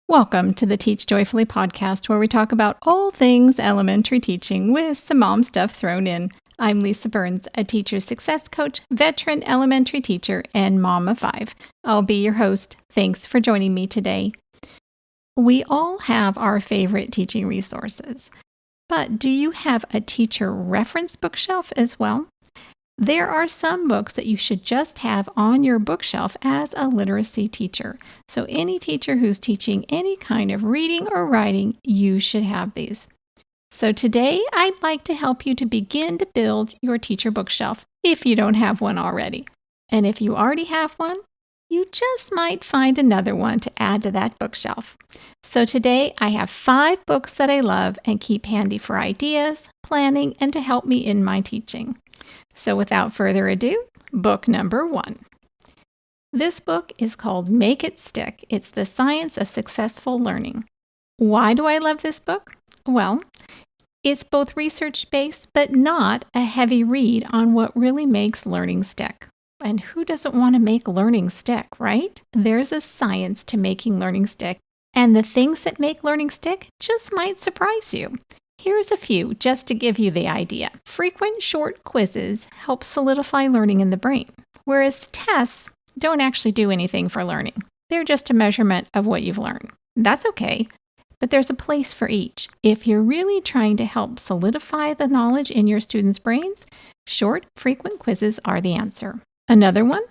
Welcome to the Teach Joyfully podcast, where we talk about all things elementary teaching with some mom stuff thrown in. I'm Lisa Burns, a teacher success coach, veteran elementary teacher, and mom of 5. I'll be your host. Thanks for joining me today. We all have our favorite teaching resources, but do you have a teacher reference bookshelf as well? There are some books that you should just have on your bookshelf as a literacy teacher. So any teacher who's teaching any kind of reading or writing, you should have these. So today, I'd like to help you to begin to build your teacher bookshelf if you don't have one already. And if you already have one, you just might find another one to add to that bookshelf. So today, I have 5 books that I love and keep handy for ideas, planning, and to help me in my teaching. So without further ado, book number 1. This book is called Make It Stick. It's the Science of Successful Learning. Why do I love this book? Well, it's both research-based, but not a heavy read on what really makes learning stick. And who doesn't want to make learning stick, right? There's a science to making learning stick, and the things that make learning stick just might surprise you. Here's a few just to give you the idea. Frequent short quizzes help solidify learning in the brain, whereas tests don't actually do anything for learning. They're just a measurement of what you've learned. That's okay, but there's a place for each. If you're really trying to help solidify the knowledge in your students' brains, short, frequent quizzes are the answer. Another one,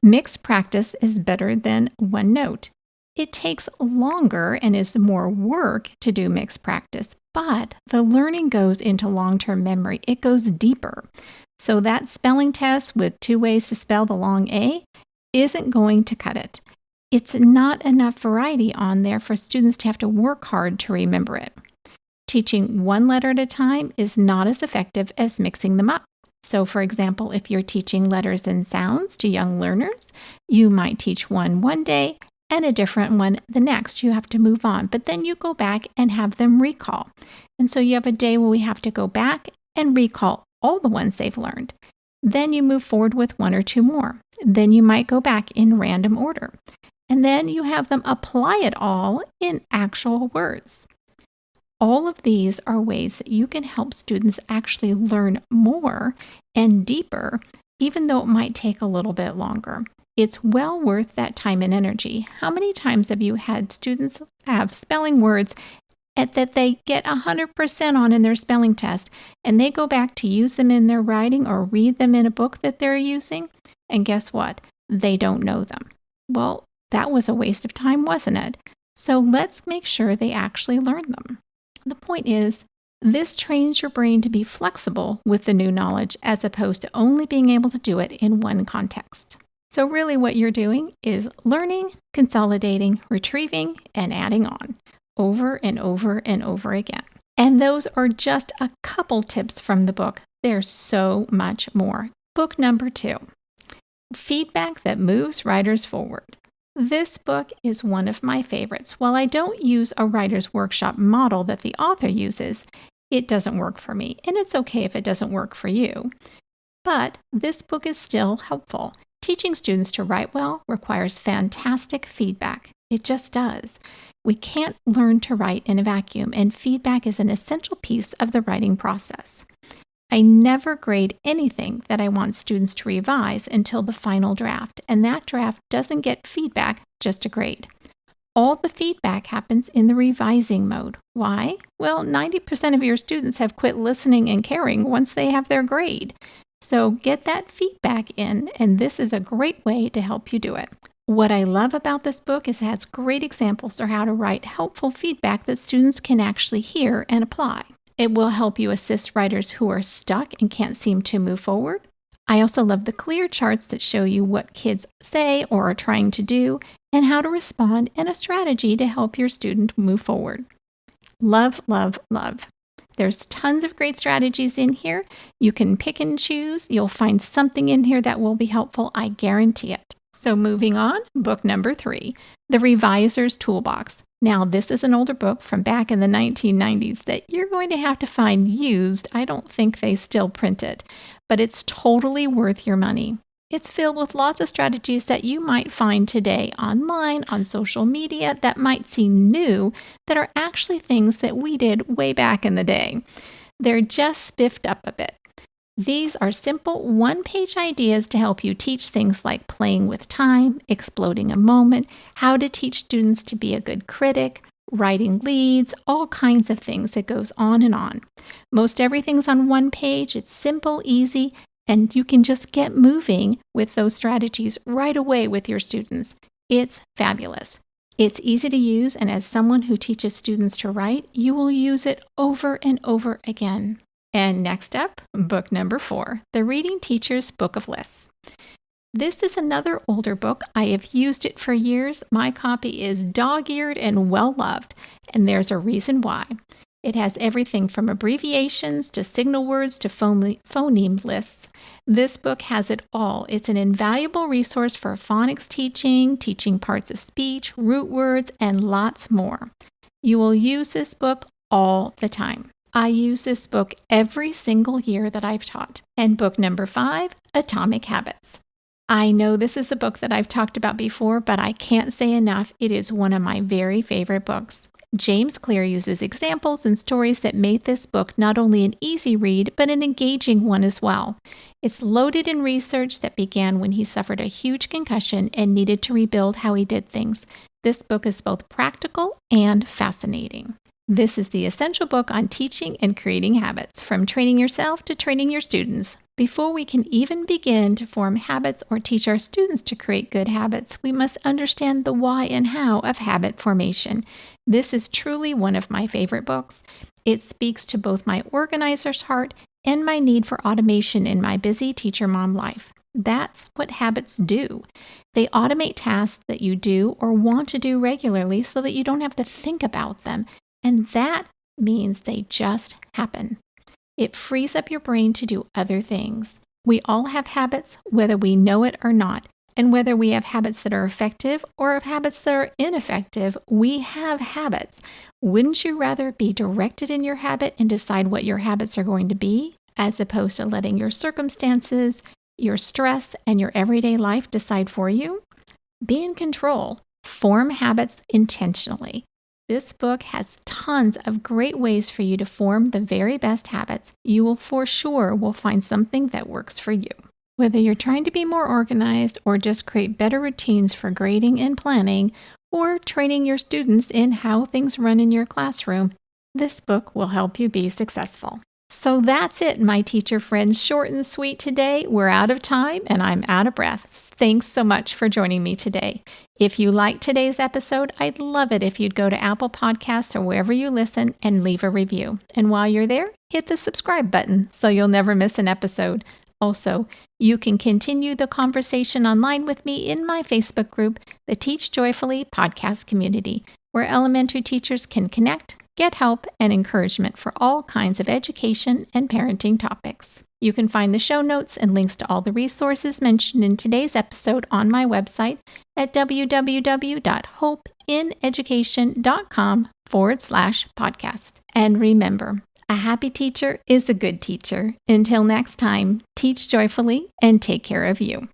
mixed practice is better than one note. It takes longer and is more work to do mixed practice, but the learning goes into long-term memory. It goes deeper. So that spelling test with 2 ways to spell the long A isn't going to cut it. It's not enough variety on there for students to have to work hard to remember it. Teaching one letter at a time is not as effective as mixing them up. So for example, if you're teaching letters and sounds to young learners, you might teach one day and a different one the next. You have to move on, but then you go back and have them recall. And so you have a day where we have to go back and recall all the ones they've learned. Then you move forward with 1 or 2 more. Then you might go back in random order. And then you have them apply it all in actual words. All of these are ways that you can help students actually learn more and deeper, even though it might take a little bit longer. It's well worth that time and energy. How many times have you had students have spelling words that they get 100% on in their spelling test, and they go back to use them in their writing or read them in a book that they're using, and guess what? They don't know them. Well, that was a waste of time, wasn't it? So let's make sure they actually learn them. The point is, this trains your brain to be flexible with the new knowledge as opposed to only being able to do it in one context. So really what you're doing is learning, consolidating, retrieving, and adding on over and over and over again. And those are just a couple tips from the book. There's so much more. Book number 2, Feedback That Moves Writers Forward. This book is one of my favorites. While I don't use a writer's workshop model that the author uses, it doesn't work for me. And it's okay if it doesn't work for you. But this book is still helpful. Teaching students to write well requires fantastic feedback. It just does. We can't learn to write in a vacuum, and feedback is an essential piece of the writing process. I never grade anything that I want students to revise until the final draft, and that draft doesn't get feedback, just a grade. All the feedback happens in the revising mode. Why? Well, 90% of your students have quit listening and caring once they have their grade. So get that feedback in, and this is a great way to help you do it. What I love about this book is it has great examples of how to write helpful feedback that students can actually hear and apply. It will help you assist writers who are stuck and can't seem to move forward. I also love the clear charts that show you what kids say or are trying to do and how to respond and a strategy to help your student move forward. Love, love, love. There's tons of great strategies in here. You can pick and choose. You'll find something in here that will be helpful. I guarantee it. So moving on, book number 3, The Reviser's Toolbox. Now, this is an older book from back in the 1990s that you're going to have to find used. I don't think they still print it, but it's totally worth your money. It's filled with lots of strategies that you might find today online, on social media, that might seem new, that are actually things that we did way back in the day. They're just spiffed up a bit. These are simple one-page ideas to help you teach things like playing with time, exploding a moment, how to teach students to be a good critic, writing leads, all kinds of things. It goes on and on. Most everything's on one page. It's simple, easy, and you can just get moving with those strategies right away with your students. It's fabulous. It's easy to use, and as someone who teaches students to write, you will use it over and over again. And next up, book number 4, The Reading Teacher's Book of Lists. This is another older book. I have used it for years. My copy is dog-eared and well-loved, and there's a reason why. It has everything from abbreviations to signal words to phoneme lists. This book has it all. It's an invaluable resource for phonics teaching parts of speech, root words, and lots more. You will use this book all the time. I use this book every single year that I've taught. And book number 5, Atomic Habits. I know this is a book that I've talked about before, but I can't say enough. It is one of my very favorite books. James Clear uses examples and stories that made this book not only an easy read, but an engaging one as well. It's loaded in research that began when he suffered a huge concussion and needed to rebuild how he did things. This book is both practical and fascinating. This is the essential book on teaching and creating habits, from training yourself to training your students. Before we can even begin to form habits or teach our students to create good habits, we must understand the why and how of habit formation. This is truly one of my favorite books. It speaks to both my organizer's heart and my need for automation in my busy teacher mom life. That's what habits do. They automate tasks that you do or want to do regularly so that you don't have to think about them. And that means they just happen. It frees up your brain to do other things. We all have habits, whether we know it or not. And whether we have habits that are effective or habits that are ineffective, we have habits. Wouldn't you rather be directed in your habit and decide what your habits are going to be, as opposed to letting your circumstances, your stress, and your everyday life decide for you? Be in control. Form habits intentionally. This book has tons of great ways for you to form the very best habits. You will for sure find something that works for you. Whether you're trying to be more organized or just create better routines for grading and planning, or training your students in how things run in your classroom, this book will help you be successful. So that's it, my teacher friends. Short and sweet today. We're out of time and I'm out of breath. Thanks so much for joining me today. If you liked today's episode, I'd love it if you'd go to Apple Podcasts or wherever you listen and leave a review. And while you're there, hit the subscribe button so you'll never miss an episode. Also, you can continue the conversation online with me in my Facebook group, the Teach Joyfully podcast community, where elementary teachers can connect, get help, and encouragement for all kinds of education and parenting topics. You can find the show notes and links to all the resources mentioned in today's episode on my website at www.hopeineducation.com/podcast. And remember, a happy teacher is a good teacher. Until next time, teach joyfully and take care of you.